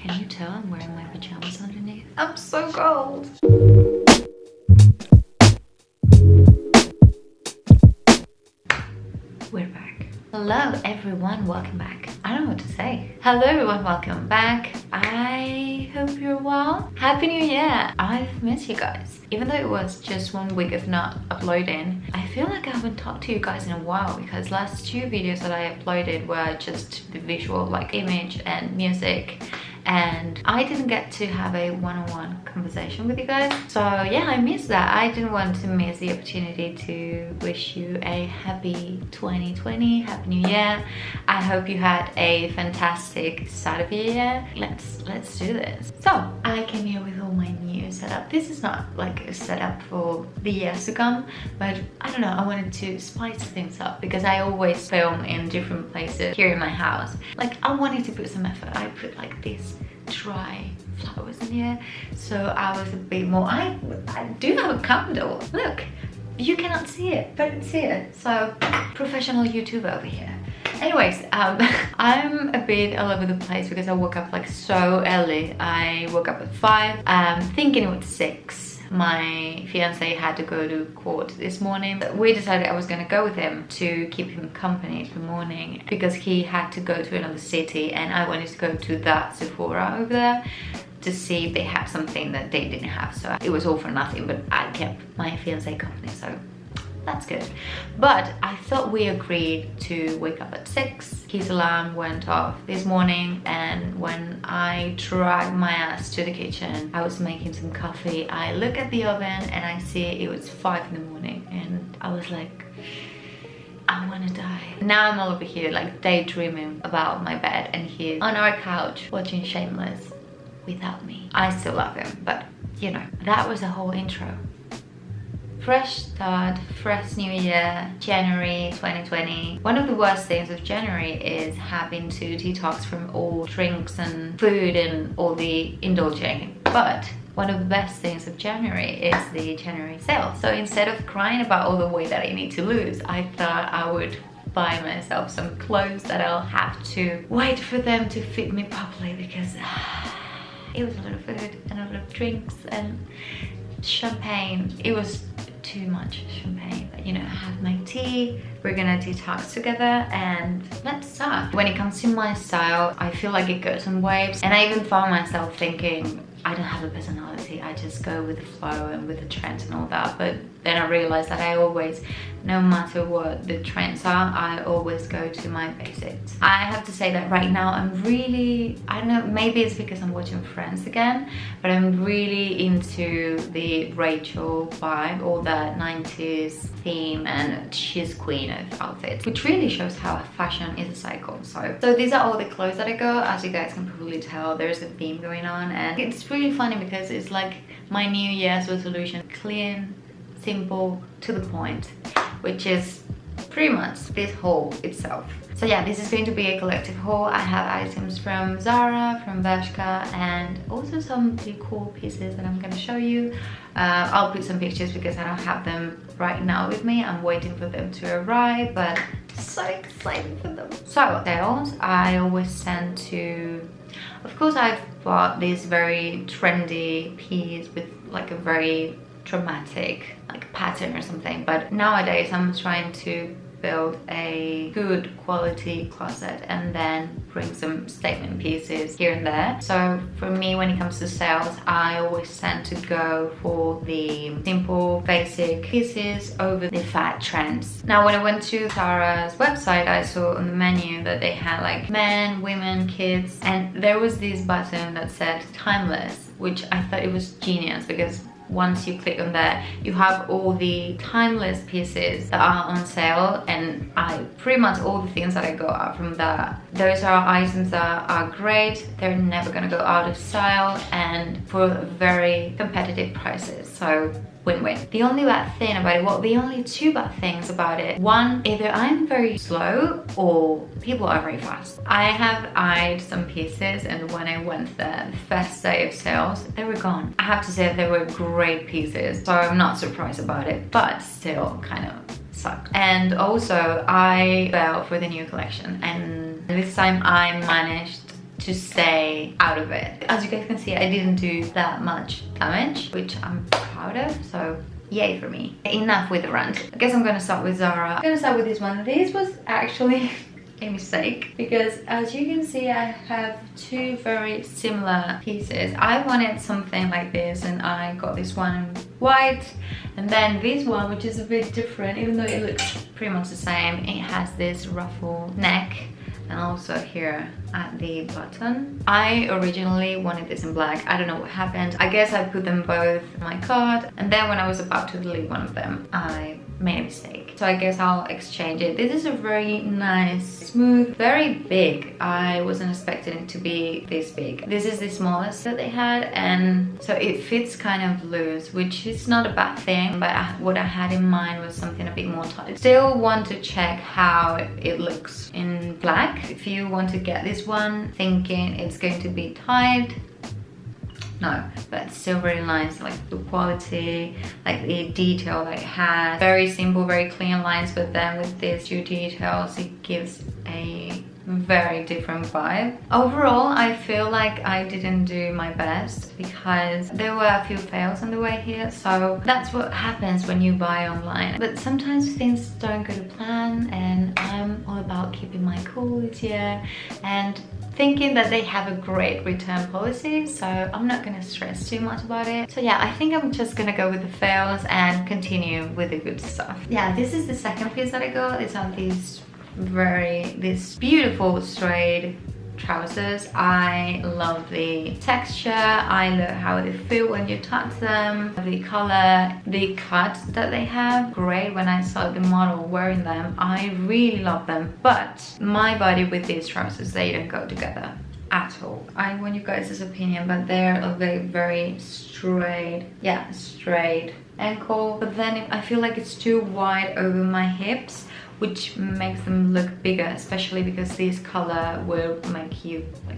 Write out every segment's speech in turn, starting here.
Can you tell I'm wearing my pajamas underneath? I'm so cold. We're back. Hello everyone, welcome back. I don't know what to say. Hello everyone, welcome back. I hope you're well. Happy New Year. I've missed you guys. Even though it was just 1 week of not uploading, I feel like I haven't talked to you guys in a while because last 2 videos that I uploaded were just the visual, like image and music. And I didn't get to have a one-on-one conversation with you guys. So yeah, I missed that. I didn't want to miss the opportunity to wish you a happy 2020, happy new year. I hope you had a fantastic start of your year. Let's do this. So I came here with all my new setup. This is not like a setup for the years to come, but I don't know, I wanted to spice things up because I always film in different places here in my house. Like I wanted to put some effort. I put like this dry flowers in here, so I was a bit more. I do have a candle. Look, you cannot see it, but it's here. So professional YouTuber over here. Anyways, I'm a bit all over the place because I woke up like so early. I woke up at 5, thinking it was 6. My fiance had to go to court this morning. We decided I was gonna go with him to keep him company for the morning because he had to go to another city and I wanted to go to that Sephora over there to see if they have something that they didn't have. So it was all for nothing, but I kept my fiance company, so that's good. But I thought we agreed to wake up at 6. His alarm went off this morning, and when I dragged my ass to the kitchen, I was making some coffee. I look at the oven and I see it was 5 in the morning, and I was like, I want to die. Now I'm all over here like daydreaming about my bed, and he's on our couch watching Shameless without me. I still love him, but you know, that was the whole intro. Fresh start, fresh new year, January 2020. One of the worst things of January is having to detox from all drinks and food and all the indulging. But one of the best things of January is the January sale. So instead of crying about all the weight that I need to lose, I thought I would buy myself some clothes that I'll have to wait for them to fit me properly because it was a lot of food and a lot of drinks and champagne. It was too much champagne. You know, I have my tea, we're gonna detox together, and let's start. When it comes to my style, I feel like it goes in waves, and I even found myself thinking I don't have a personality, I just go with the flow and with the trends and all that. But then I realized that I always, no matter what the trends are, I always go to my basics. I have to say that right now I'm really, I don't know, maybe it's because I'm watching Friends again, but I'm really into the Rachel vibe, all that 90s theme, and she's queen of outfits, which really shows how fashion is a cycle. So these are all the clothes that I go. As you guys can probably tell, there's a theme going on, and it's really funny because it's like my New Year's resolution: clean, simple, to the point, which is pretty much this haul itself. So yeah, this is going to be a collective haul. I have items from ZARA, from BERSHKA, and also some pretty cool pieces that I'm gonna show you. I'll put some pictures because I don't have them right now with me. I'm waiting for them to arrive, but so excited for them. So sales, I always tend to, of course I've bought this very trendy piece with like a very dramatic like pattern or something, but nowadays I'm trying to build a good quality closet and then bring some statement pieces here and there. So for me, when it comes to sales, I always tend to go for the simple basic pieces over the fad trends. Now when I went to ZARA's website, I saw on the menu that they had like men, women, kids, and there was this button that said timeless, which I thought it was genius because once you click on that, you have all the timeless pieces that are on sale, and pretty much all the things that I got are from that. Those are items that are great, they're never gonna go out of style, and for very competitive prices. So win-win. The only bad thing about it, well, the only 2 bad things about it: one, either I'm very slow or people are very fast. I have eyed some pieces, and when I went there, the first day of sales, they were gone. I have to say they were great pieces, so I'm not surprised about it, but still kind of sucked. And also I fell for the new collection, and this time I managed to stay out of it. As you guys can see, I didn't do that much damage, which I'm proud of, so yay for me. Enough with the rant. I guess I'm gonna start with ZARA. I'm gonna start with this one. This was actually a mistake because as you can see, I have two very similar pieces. I wanted something like this and I got this one in white, and then this one, which is a bit different, even though it looks pretty much the same. It has this ruffle neck and also here at the button. I originally wanted this in black. I don't know what happened. I guess I put them both in my cart, and then when I was about to delete one of them, I made a mistake. So I guess I'll exchange it. This is a very nice, smooth, very big. I wasn't expecting it to be this big. This is the smallest that they had, and so it fits kind of loose, which is not a bad thing, but what I had in mind was something a bit more tight. Still want to check how it looks in black. If you want to get this one thinking it's going to be tight, no, but it's still very nice, like the quality, like the detail that it has. Very simple, very clean lines, but then with these two details, it gives a very different vibe. Overall, I feel like I didn't do my best because there were a few fails on the way here, so that's what happens when you buy online. But sometimes things don't go to plan, and I'm all about keeping my cool this year and thinking that they have a great return policy, so I'm not gonna stress too much about it. So yeah, I think I'm just gonna go with the fails and continue with the good stuff. Yeah, this is the second piece that I got. It's on these beautiful suede trousers. I love the texture, I love how they feel when you touch them, the color, the cut that they have. Great. When I saw the model wearing them, I really love them, but my body with these trousers, they don't go together at all. I want you guys' opinion, but they're a very straight, yeah, straight ankle, but then I feel like it's too wide over my hips, which makes them look bigger, especially because this color will make you like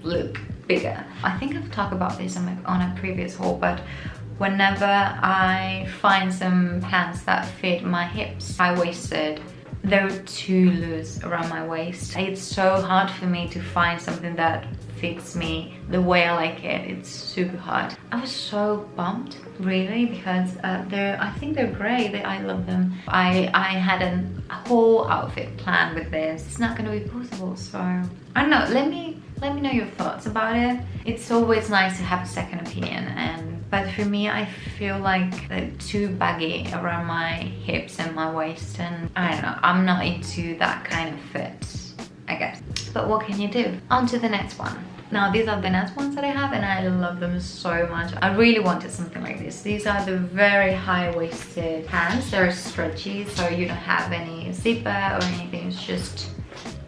look bigger. I think I've talked about this on a previous haul, but whenever I find some pants that fit my hips, high-waisted, they're too loose around my waist. It's so hard for me to find something that fits me the way I like it. It's super hard. I was so bummed, really, because I think they're great. I love them. I had a whole outfit planned with this. It's not gonna be possible, so I don't know. Let me know your thoughts about it. It's always nice to have a second opinion, but for me, I feel like they're too baggy around my hips and my waist, and I don't know, I'm not into that kind of fit, I guess. But what can you do? On to the next one. Now, these are the next ones that I have, and I love them so much. I really wanted something like this. These are the very high-waisted pants. They're stretchy, so you don't have any zipper or anything. It's just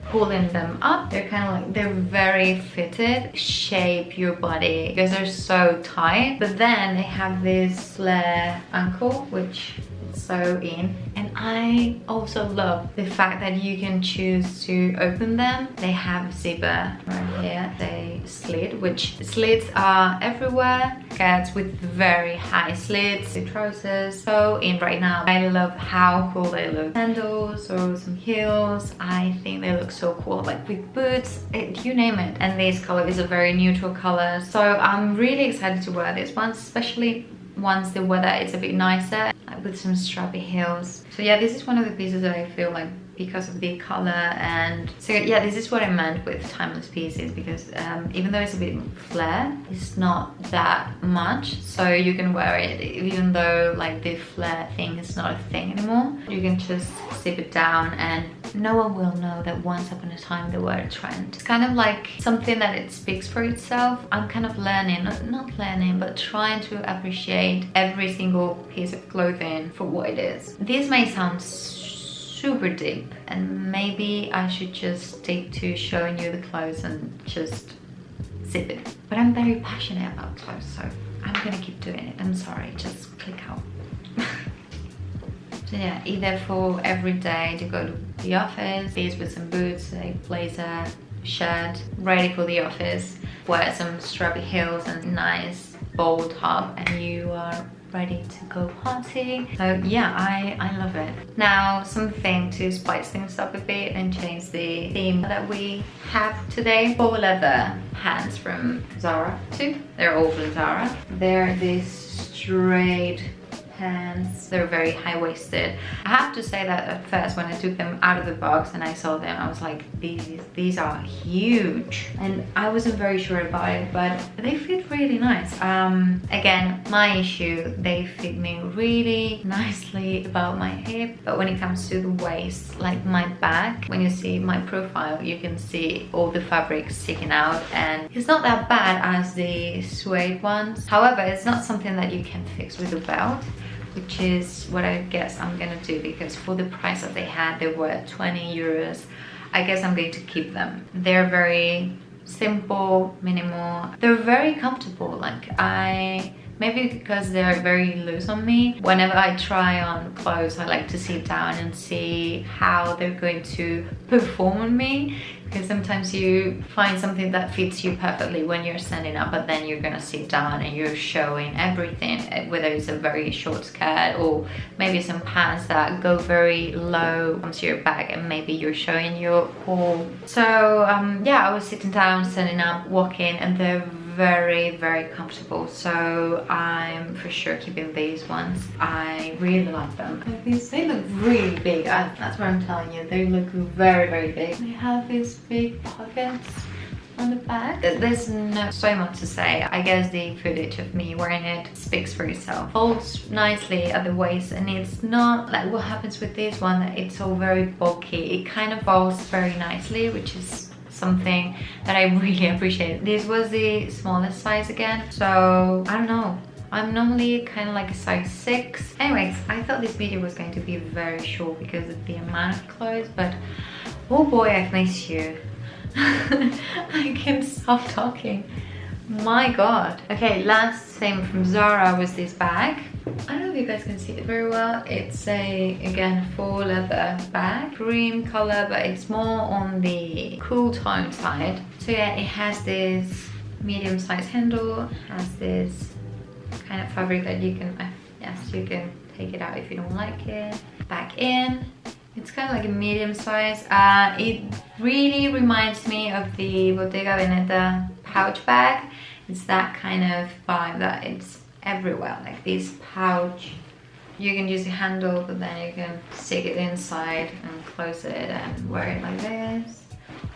pulling them up. They're kind of like, they're very fitted, shape your body because they're so tight, but then they have this flare ankle, which is so in. And I also love the fact that you can choose to open them. They have a zipper right here. They slit, which slits are everywhere. Skirts with very high slits, the trousers, so in right now. I love how cool they look. Sandals or some heels, I think they look so cool, like with boots, you name it. And this color is a very neutral color, so I'm really excited to wear this one, especially once the weather is a bit nicer, like with some strappy heels. So yeah, this is one of the pieces that I feel like because of the color. And so yeah, this is what I meant with timeless pieces, because even though it's a bit flare, it's not that much, so you can wear it even though like the flare thing is not a thing anymore. You can just zip it down and no one will know that once upon a time they were a trend. It's kind of like something that it speaks for itself. I'm kind of learning, not learning, but trying to appreciate every single piece of clothing for what it is. This may sound super deep, and maybe I should just stick to showing you the clothes and just zip it. But I'm very passionate about clothes, so I'm gonna keep doing it. I'm sorry, just click out. So yeah, either for every day to go to the office, these with some boots, a blazer, shirt, ready for the office, wear some strappy heels and nice bold top, and you are ready to go party. So yeah, I love it. Now something to spice things up a bit and change the theme that we have today. Faux leather pants from ZARA too. They're all from ZARA. They're these straight pants. They're very high-waisted. I have to say that at first when I took them out of the box and I saw them, I was like, these are huge, and I wasn't very sure about it, but they fit really nice. Again, my issue, they fit me really nicely about my hip, but when it comes to the waist, like my back, when you see my profile, you can see all the fabric sticking out, and it's not that bad as the suede ones. However, it's not something that you can fix with a belt, which is what I guess I'm gonna do, because for the price that they had, they were 20 euros. I guess I'm going to keep them. They're very simple, minimal. They're very comfortable. Like maybe because they're very loose on me, whenever I try on clothes, I like to sit down and see how they're going to perform on me, because sometimes you find something that fits you perfectly when you're standing up, but then you're gonna sit down and you're showing everything, whether it's a very short skirt or maybe some pants that go very low onto your back and maybe you're showing your core. So yeah, I was sitting down, standing up, walking, and they're very comfortable, so I'm for sure keeping these ones. I really like them. Like these, they look really big. That's what I'm telling you, they look very big. They have these big pockets on the back. There's not so much to say. I guess the footage of me wearing it speaks for itself. Folds nicely at the waist, and it's not like what happens with this one, that it's all very bulky. It kind of folds very nicely, which is something that I really appreciate. This was the smallest size again, so I don't know. I'm normally kind of like a size 6. Anyways, I thought this video was going to be very short because of the amount of clothes, but oh boy, I've missed you. I can't stop talking. My god. Okay, last thing from ZARA was this bag. I don't know if you guys can see it very well. It's a, again, faux leather bag, cream color, but it's more on the cool tone side. So yeah, it has this medium size handle, has this kind of fabric that you can, yes, you can take it out if you don't like it. Back in, it's kind of like a medium size. It really reminds me of the Bottega Veneta pouch bag. It's that kind of vibe that it's everywhere, like this pouch. You can use the handle, but then you can stick it inside and close it and wear it like this,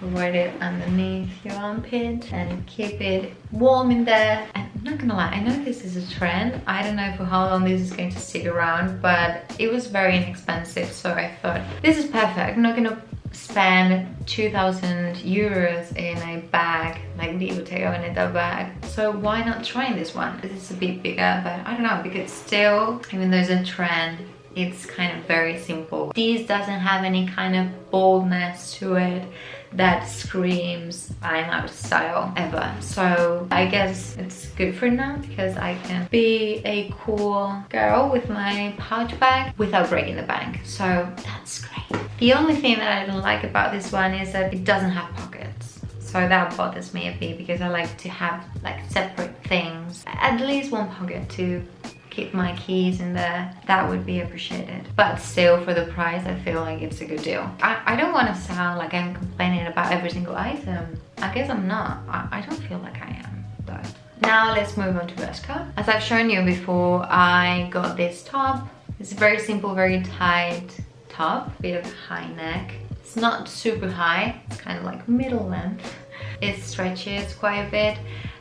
or wear it underneath your armpit and keep it warm in there. And I'm not gonna lie, I know this is a trend. I don't know for how long this is going to stick around, but it was very inexpensive, so I thought this is perfect. I'm not gonna spend 2,000 euros in a bag like the Bottega Veneta bag, so why not try this one? This is a bit bigger, but I don't know, because still, even though it's a trend, it's kind of very simple. This doesn't have any kind of boldness to it that screams I'm out of style ever. So I guess it's good for now, because I can be a cool girl with my pouch bag without breaking the bank. So that's great. The only thing that I don't like about this one is that it doesn't have pockets. So that bothers me a bit, because I like to have like separate things. At least one pocket to keep my keys in there. That would be appreciated. But still, for the price, I feel like it's a good deal. I don't want to sound like I'm complaining about every single item. I guess I'm not. I don't feel like I am, though. Now let's move on to BERSHKA. As I've shown you before, I got this top. It's a very simple, very tight top, bit of high neck. It's not super high, it's kind of like middle length. It stretches quite a bit,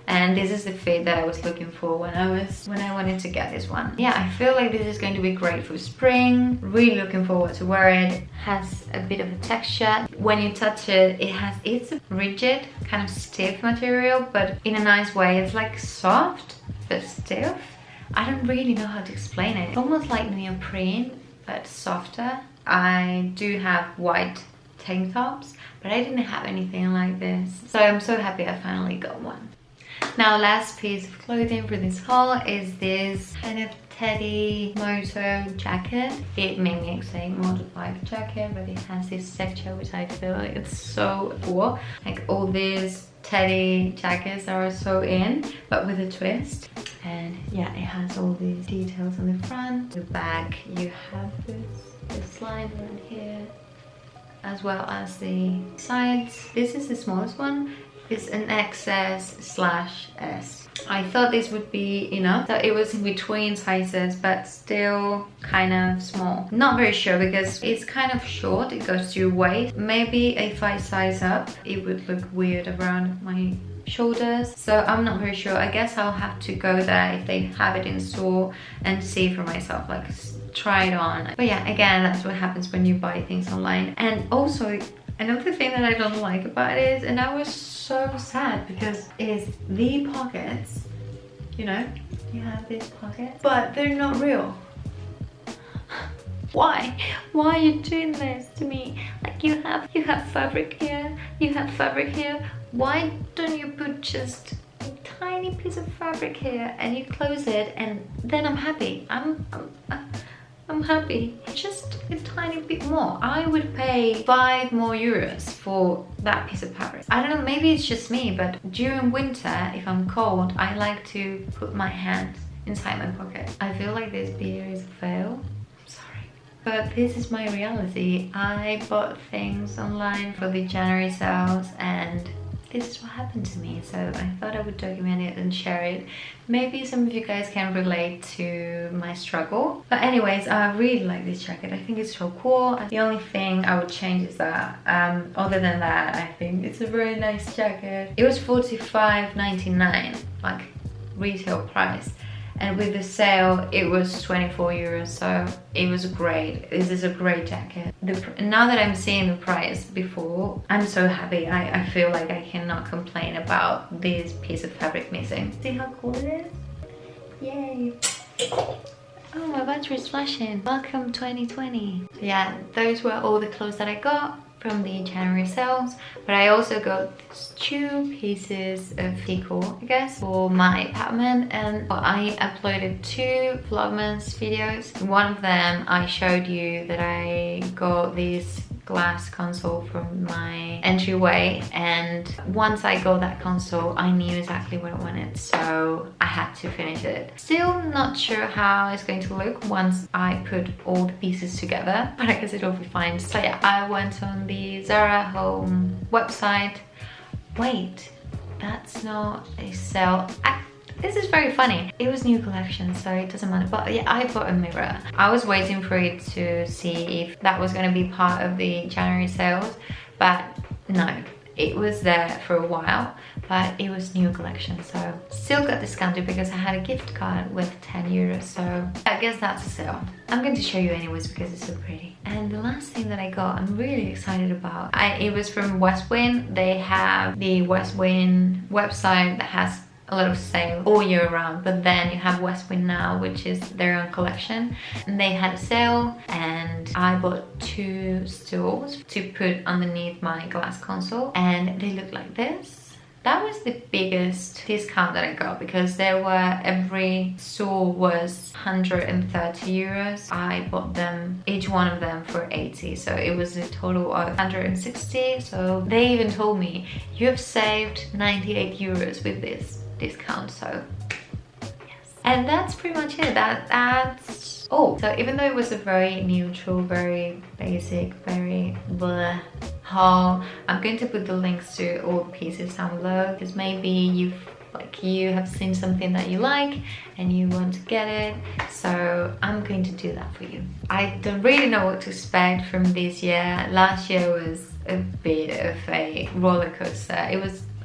and this is the fit that I was looking for when I wanted to get this one. Yeah, I feel like this is going to be great for spring. Really looking forward to wear it. Has a bit of a texture. When you touch it, it's a rigid, kind of stiff material, but in a nice way. It's like soft but stiff. I don't really know how to explain it. It's almost like neoprene, but softer. I do have white tank tops, but I didn't have anything like this, so I'm so happy I finally got one. Now, last piece of clothing for this haul is this kind of teddy moto jacket. It mimics a motorbike jacket, but it has this texture which I feel like it's so cool. Like all these teddy jackets that are so in, but with a twist. And yeah, it has all these details on the front. The back, you have this line right here, as well as the sides. This is the smallest one. It's an XS/S. I thought this would be enough. So it was in between sizes, but still kind of small. Not very sure because it's kind of short. It goes to your waist. Maybe if I size up, it would look weird around my shoulders. So I'm not very sure. I guess I'll have to go there if they have it in store and see for myself, like try it on. But yeah, again, that's what happens when you buy things online. And also, another thing that I don't like about it is, and I was so sad because is the pockets, you know, you have these pockets, but they're not real. Why are you doing this to me? Like you have fabric here, you have fabric here. Why don't you put just a tiny piece of fabric here and you close it, and then I'm happy. I'm happy. Just a tiny bit more. I would pay 5 more euros for that piece of fabric. I don't know, maybe it's just me, but during winter, if I'm cold, I like to put my hands inside my pocket. I feel like this video is a fail. I'm sorry. But this is my reality. I bought things online for the January sales and this is what happened to me, so I thought I would document it and share it. Maybe some of you guys can relate to my struggle. But anyways, I really like this jacket. I think it's so cool. The only thing I would change is that, other than that, I think it's a very nice jacket. It was 45.99, like retail price. And with the sale, it was 24 euros, so it was great. This is a great jacket. Now that I'm seeing the price before, I'm so happy. I feel like I cannot complain about this piece of fabric missing. See how cool it is? Yay! Oh, my battery's flashing. Welcome 2020. So yeah, those were all the clothes that I got from the January sales, but I also got these 2 pieces of decor, I guess, for my apartment. And I uploaded 2 Vlogmas videos. In one of them I showed you that I got this glass console from my entryway, and once I got that console I knew exactly what I wanted, so I had to finish it. Still not sure how it's going to look once I put all the pieces together, but I guess it'll be fine. So yeah, I went on the ZARA home website. Wait, that's not a sale. This is very funny. It was new collection, so it doesn't matter. But yeah, I bought a mirror. I was waiting for it to see if that was going to be part of the January sales, but no, it was there for a while, but it was new collection, so still got discounted because I had a gift card with 10 euros, so I guess that's a sale. I'm going to show you anyways because it's so pretty. And the last thing that I got, I'm really excited about. It was from Westwin. They have the Westwin website that has a lot of sale all year round, but then you have Westwin now, which is their own collection, and they had a sale and I bought 2 stools to put underneath my glass console, and they look like this. That was the biggest discount that I got because every stool was 130 euros. I bought them, each one of them, for 80, so it was a total of 160. So they even told me, you have saved 98 euros with this discount, so yes. And that's pretty much it. That's all. So even though it was a very neutral, very basic, very blah haul, I'm going to put the links to all the pieces down below because maybe you have seen something that you like and you want to get it, so I'm going to do that for you. I don't really know what to expect from this year. Last year was a bit of a roller coaster.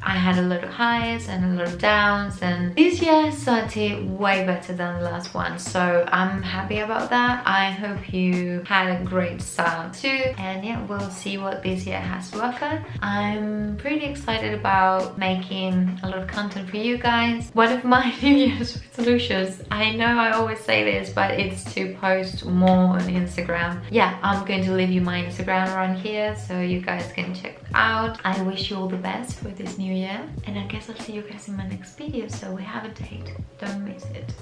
I had a lot of highs and a lot of downs, and this year started way better than the last one, so I'm happy about that. I hope you had a great start too, and yeah, we'll see what this year has to offer. I'm pretty excited about making a lot of content for you guys. One of my New Year's resolutions, I know I always say this, but it's to post more on Instagram. Yeah, I'm going to leave you my Instagram around here so you guys can check it out. I wish you all the best for this new year, and I guess I'll see you guys in my next video, so we have a date. Don't miss it.